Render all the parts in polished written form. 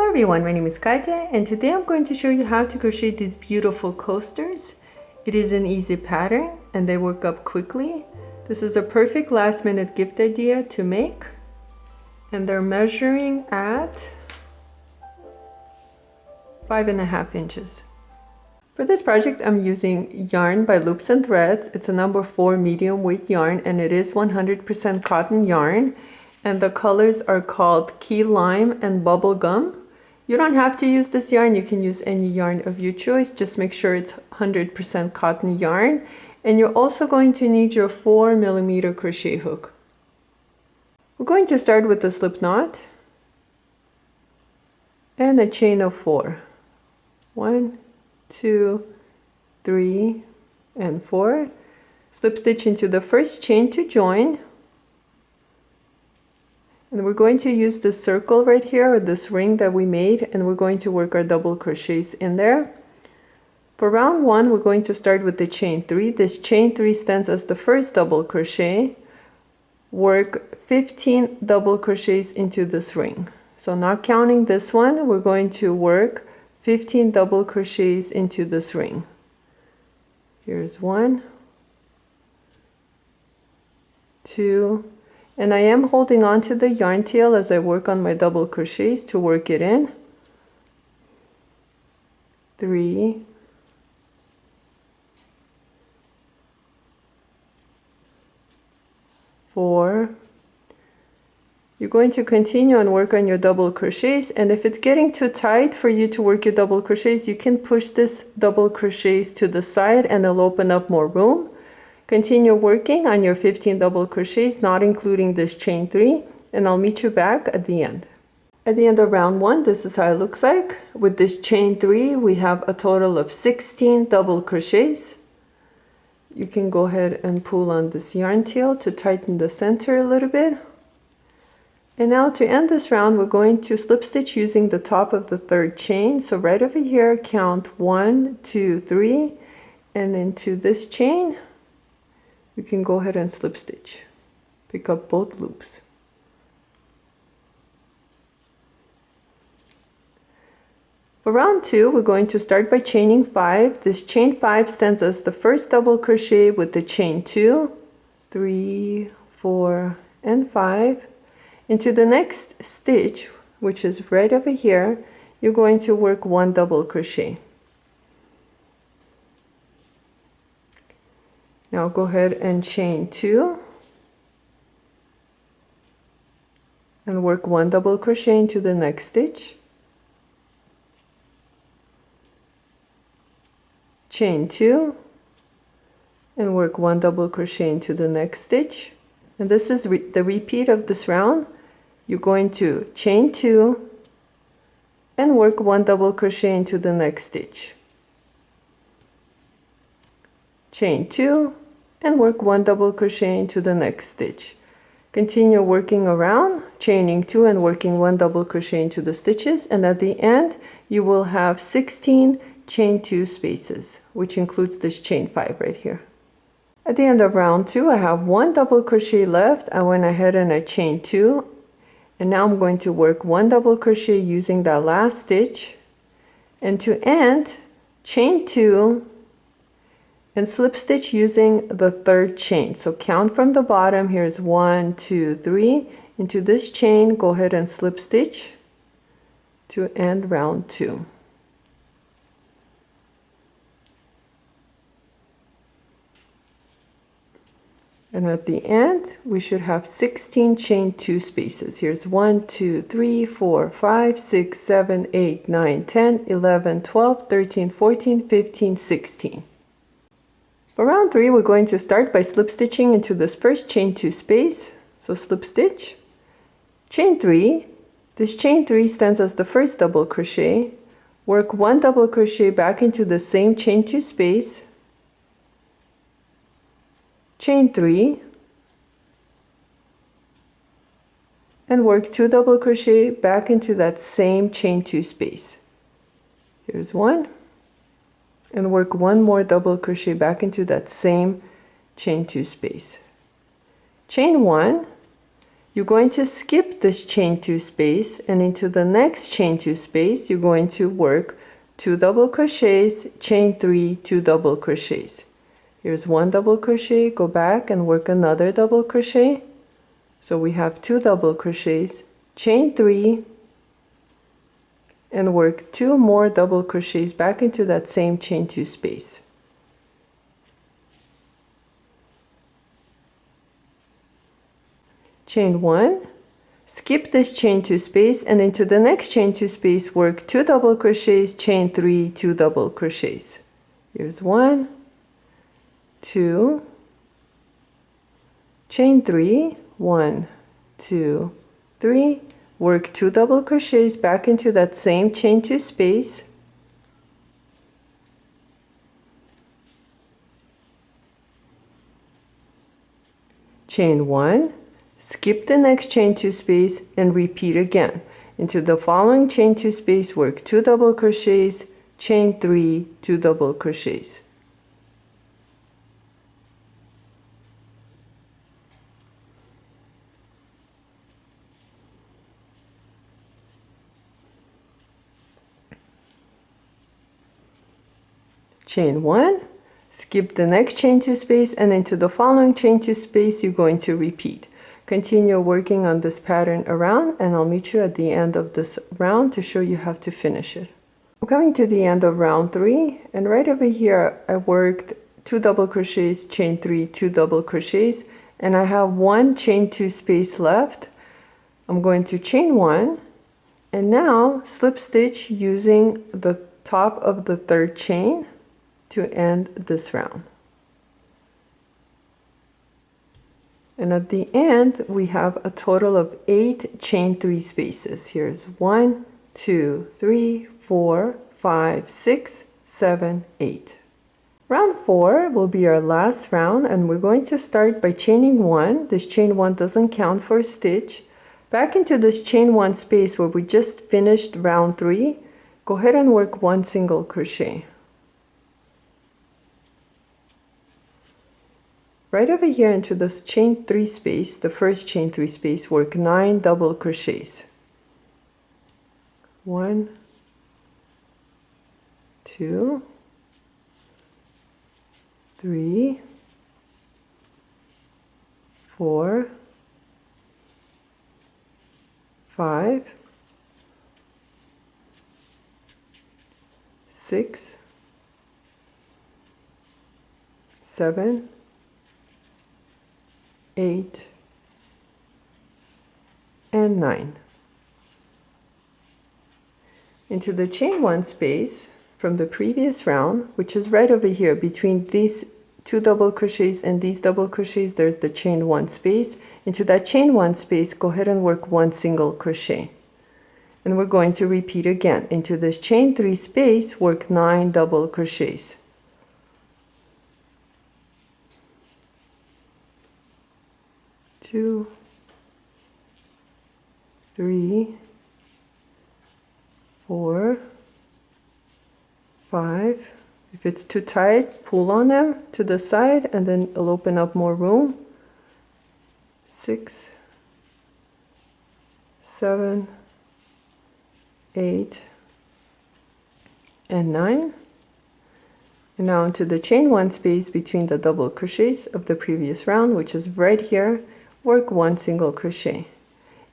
Everyone, my name is Katya and today I'm going to show you how to crochet these beautiful coasters. It is an easy pattern and they work up quickly. This is a perfect last minute gift idea to make, and they're measuring at 5.5 inches. For this project I'm using yarn by Loops and Threads. It's a number 4 medium weight yarn and it is 100% cotton yarn, and the colors are called Key Lime and Bubble Gum. You don't have to use this yarn, you can use any yarn of your choice, just make sure it's 100% cotton yarn. And you're also going to need your 4mm crochet hook. We're going to start with the slip knot and a chain of 4. 1, 2, 3, and 4. Slip stitch into the first chain to join. And we're going to use this circle right here, or this ring that we made, and we're going to work our double crochets in there. For round 1, we're going to start with the chain 3. This chain 3 stands as the first double crochet. Work 15 double crochets into this ring. So not counting this one, we're going to work 15 double crochets into this ring. Here's 1, 2, and I am holding on to the yarn tail as I work on my double crochets to work it in. 3, 4. You're going to continue and work on your double crochets, and if it's getting too tight for you to work your double crochets, you can push this double crochets to the side and it'll open up more room. Continue working on your 15 double crochets, not including this chain 3, and I'll meet you back at the end. At the end of round 1, this is how it looks like. With this chain 3, we have a total of 16 double crochets. You can go ahead and pull on this yarn tail to tighten the center a little bit. And now to end this round, we're going to slip stitch using the top of the 3rd chain. So right over here, count 1, 2, 3, and into this chain, you can go ahead and slip stitch. Pick up both loops. For round 2, we're going to start by chaining 5. This chain 5 stands as the first double crochet with the chain 2, 3, 4, and 5. Into the next stitch, which is right over here, you're going to work 1 double crochet. Now go ahead and chain 2 and work 1 double crochet into the next stitch. Chain 2 and work 1 double crochet into the next stitch. And this is the repeat of this round. You're going to chain 2 and work 1 double crochet into the next stitch. Chain 2 and work 1 double crochet into the next stitch. Continue working around, chaining 2 and working 1 double crochet into the stitches, and at the end you will have 16 chain 2 spaces, which includes this chain 5 right here. At the end of round 2, I have 1 double crochet left. I went ahead and I chained 2, and now I'm going to work 1 double crochet using that last stitch, and to end, chain 2 and slip stitch using the 3rd chain. So count from the bottom. Here's 1, 2, 3. Into this chain, go ahead and slip stitch to end round 2. And at the end, we should have 16 chain 2 spaces. Here's 1, 2, 3, 4, 5, 6, 7, 8, 9, 10, 11, 12, 13, 14, 15, 16. For round 3, we're going to start by slip stitching into this first chain 2 space. So slip stitch, chain 3. This chain 3 stands as the first double crochet. Work 1 double crochet back into the same chain 2 space. Chain 3 and work 2 double crochet back into that same chain 2 space. Here's 1, and work 1 more double crochet back into that same chain 2 space. Chain 1 You're going to skip this chain 2 space, and into the next chain 2 space you're going to work 2 double crochets, chain 3, 2 double crochets. Here's 1 double crochet, go back and work another double crochet. So we have 2 double crochets, chain 3, and work 2 more double crochets back into that same chain 2 space. Chain 1, skip this chain 2 space, and into the next chain 2 space work 2 double crochets, chain 3, 2 double crochets. Here's 1, 2, chain 3, 1, 2, 3, work 2 double crochets back into that same chain 2 space. Chain 1, skip the next chain 2 space and repeat again. Into the following chain 2 space work 2 double crochets, chain 3, 2 double crochets. Chain 1, skip the next chain 2 space, and into the following chain 2 space you're going to repeat. Continue working on this pattern around, and I'll meet you at the end of this round to show you how to finish it. I'm coming to the end of round 3, and right over here I worked 2 double crochets, chain 3, 2 double crochets, and I have 1 chain 2 space left. I'm going to chain 1 and now slip stitch using the top of the 3rd chain to end this round. And at the end we have a total of 8 chain 3 spaces. Here's 1, 2, 3, 4, 5, 6, 7, 8. Round 4 will be our last round, and we're going to start by chaining 1. This chain 1 doesn't count for a stitch. Back into this chain 1 space where we just finished round 3, go ahead and work 1 single crochet. Right over here into this chain 3 space, the first chain 3 space, work 9 double crochets. 1, 2, 3, 4, 5, 6, 7, 8, and 9. Into the chain 1 space from the previous round, which is right over here between these 2 double crochets and these double crochets, there's the chain 1 space. Into that chain 1 space, go ahead and work 1 single crochet. And we're going to repeat again. Into this chain 3 space, work 9 double crochets. 2, 3, 4, 5. If it's too tight, pull on them to the side and then it'll open up more room. 6, 7, 8, and 9. And now into the chain 1 space between the double crochets of the previous round, which is right here, work 1 single crochet.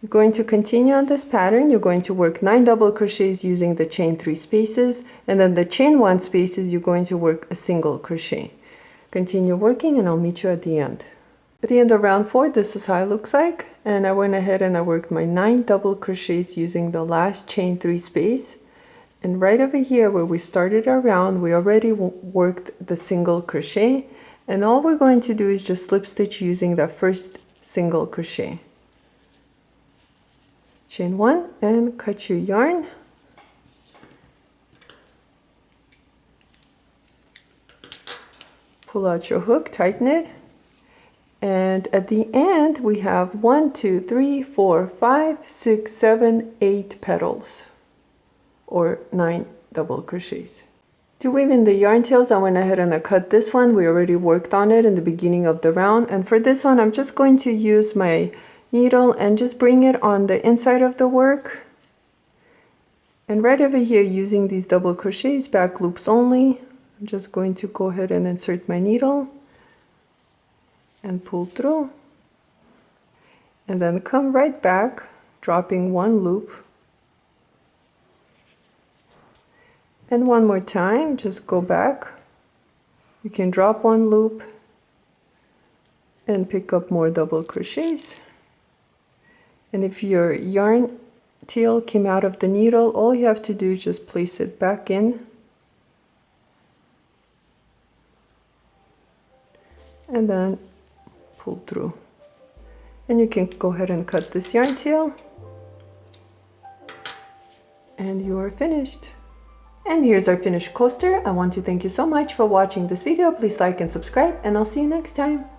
You're going to continue on this pattern. You're going to work 9 double crochets using the chain 3 spaces, and then the chain 1 spaces you're going to work a single crochet. Continue working and I'll meet you at the end. At the end of round 4, this is how it looks like, and I went ahead and I worked my 9 double crochets using the last chain 3 space. And right over here where we started our round, we already worked the single crochet, and all we're going to do is just slip stitch using that first single crochet. Chain 1 and cut your yarn. Pull out your hook, tighten it, and at the end we have 1, 2, 3, 4, 5, 6, 7, 8 petals, or 9 double crochets. To weave in the yarn tails, I went ahead and I cut this one. We already worked on it in the beginning of the round, and for this one I'm just going to use my needle and just bring it on the inside of the work. And right over here, using these double crochets, back loops only, I'm just going to go ahead and insert my needle and pull through. And then come right back, dropping one loop. And one more time, just go back. You can drop one loop and pick up more double crochets. And if your yarn tail came out of the needle, all you have to do is just place it back in. And then pull through. And you can go ahead and cut this yarn tail. And you are finished. And here's our finished coaster. I want to thank you so much for watching this video. Please like and subscribe, and I'll see you next time.